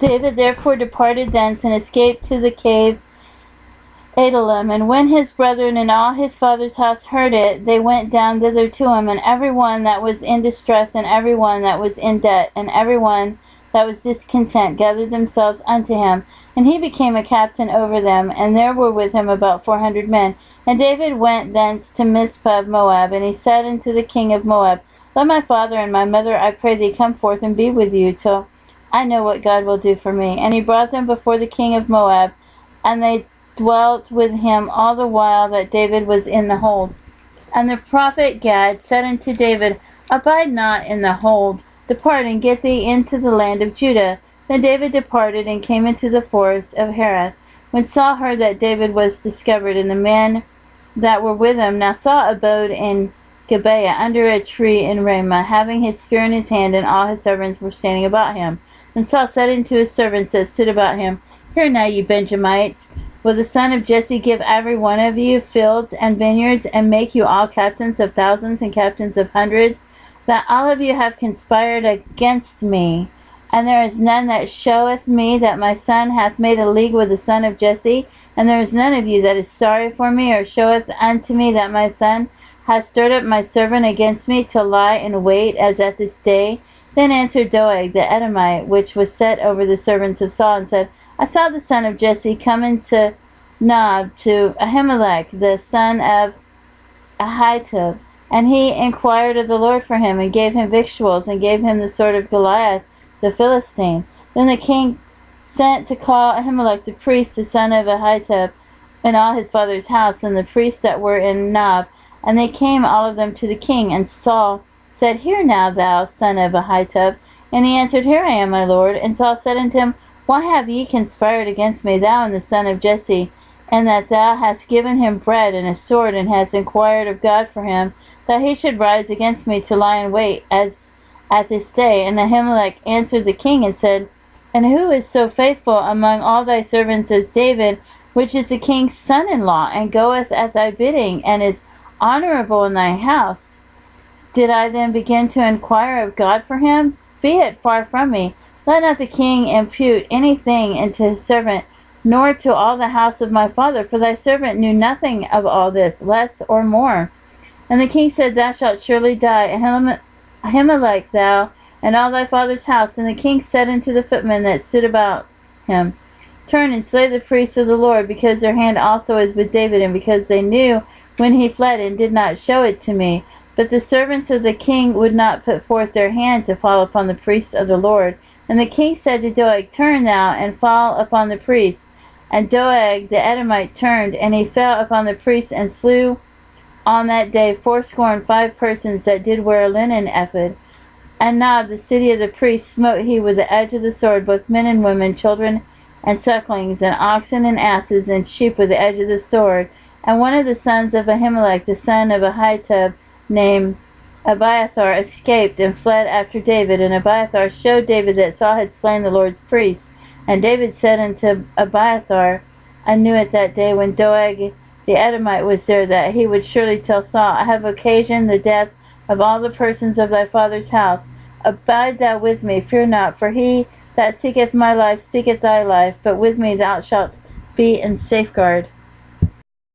David therefore departed thence, and escaped to the cave Adullam. And when his brethren and all his father's house heard it, they went down thither to him, and every one that was in distress, and every one that was in debt, and every one that was discontent, gathered themselves unto him. And he became a captain over them, and there were with him about 400 men. And David went thence to Mizpah of Moab, and he said unto the king of Moab, Let my father and my mother, I pray thee, come forth and be with you, till I know what God will do for me. And he brought them before the king of Moab, and they dwelt with him all the while that David was in the hold. And the prophet Gad said unto David, Abide not in the hold, depart and get thee into the land of Judah. Then David departed and came into the forest of Hereth. When Saul heard that David was discovered, and the men that were with him, now Saul abode in Gibeah under a tree in Ramah, having his spear in his hand, and all his servants were standing about him. Then Saul said unto his servants that stood about him, Hear now, you Benjamites, will the son of Jesse give every one of you fields and vineyards, and make you all captains of thousands and captains of hundreds, that all of you have conspired against me? And there is none that showeth me that my son hath made a league with the son of Jesse, and there is none of you that is sorry for me, or showeth unto me that my son hath stirred up my servant against me to lie in wait, as at this day. Then answered Doeg the Edomite, which was set over the servants of Saul, and said, I saw the son of Jesse come into Nob to Ahimelech, the son of Ahitub, and he inquired of the Lord for him, and gave him victuals, and gave him the sword of Goliath the Philistine. Then the king sent to call Ahimelech the priest, the son of Ahitub, and all his father's house, and the priests that were in Nob. And they came all of them to the king. And Saul said, Hear now, thou son of Ahitub. And he answered, Here I am, my lord. And Saul said unto him, Why have ye conspired against me, thou and the son of Jesse, and that thou hast given him bread and a sword, and hast inquired of God for him, that he should rise against me to lie in wait, as at this day? And Ahimelech answered the king and said, And who is so faithful among all thy servants as David, which is the king's son-in-law, and goeth at thy bidding, and is honorable in thy house? Did I then begin to inquire of God for him? Be it far from me. Let not the king impute anything unto his servant, nor to all the house of my father, for thy servant knew nothing of all this, less or more. And the king said, Thou shalt surely die, Ahimelech, thou and all thy father's house. And the king said unto the footmen that stood about him, Turn and slay the priests of the Lord, because their hand also is with David, and because they knew when he fled, and did not show it to me. But the servants of the king would not put forth their hand to fall upon the priests of the Lord. And the king said to Doeg, Turn thou, and fall upon the priests. And Doeg the Edomite turned, and he fell upon the priests, and slew on that day 85 persons that did wear a linen ephod. And Nob, the city of the priests, smote he with the edge of the sword, both men and women, children and sucklings, and oxen and asses, and sheep with the edge of the sword. And one of the sons of Ahimelech, the son of Ahitub, named Abiathar, escaped and fled after David. And Abiathar showed David that Saul had slain the Lord's priest. And David said unto Abiathar, I knew it that day when Doeg the Edomite was there, that he would surely tell Saul, I have occasioned the death of all the persons of thy father's house. Abide thou with me, fear not, for he that seeketh my life seeketh thy life, but with me thou shalt be in safeguard.